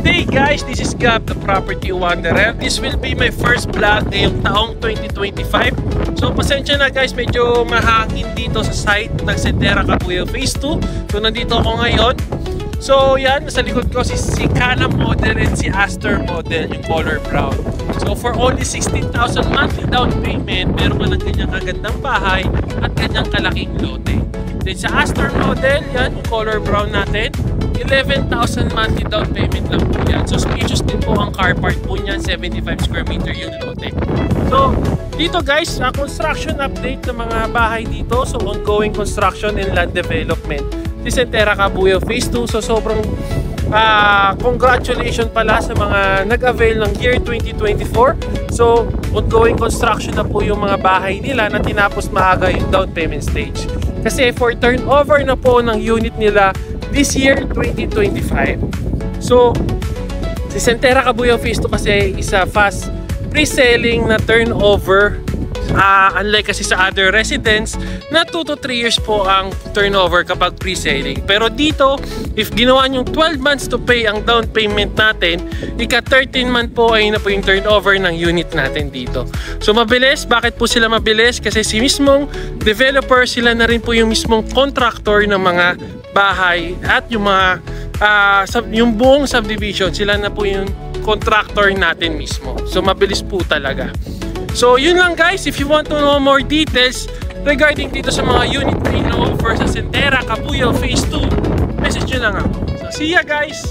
day guys, this is Gab, the Property Wanderer. This will be my first vlog ngayong taong 2025. So pasensya na guys, medyo mahangin dito sa site ng Sentera Cabuyao Phase 2. So nandito ako ngayon. So yan, nasa likod ko si Canam model and si Aster model, yung color brown. So for only 16,000 monthly down payment, meron ka ng ganyang kagandang bahay at ganyang kalaking lote. Then sa Aster model, yan yung color brown natin, 11,000 monthly down payment lang po yan. So spacious din po ang car park po niyan, 75 square meter yung lote. So dito guys, construction update ng mga bahay dito. So ongoing construction and land development si Sentera Cabuyao Phase 2. So sobrang congratulations pala sa mga nag-avail ng year 2024. So ongoing construction na po yung mga bahay nila na tinapos maaga yung down payment stage. Kasi for turnover na po ng unit nila this year 2025. So si Sentera Cabuyao Phase 2 kasi is a fast pre-selling na turnover. Unlike kasi sa other residents na 2 to 3 years po ang turnover kapag pre-selling. Pero dito, if ginawa nyo 12 months to pay ang down payment natin, ika 13 month po ay na po yung turnover ng unit natin dito. So mabilis. Bakit po sila mabilis? Kasi si mismong developer, sila na rin po yung mismong contractor ng mga bahay at yung mga yung buong subdivision, sila na po yung contractor natin mismo. So mabilis po talaga. So yun lang guys, if you want to know more details regarding dito sa mga unit na ino-offer sa Sentera Cabuyao Phase 2, message nyo lang ako. So see ya guys!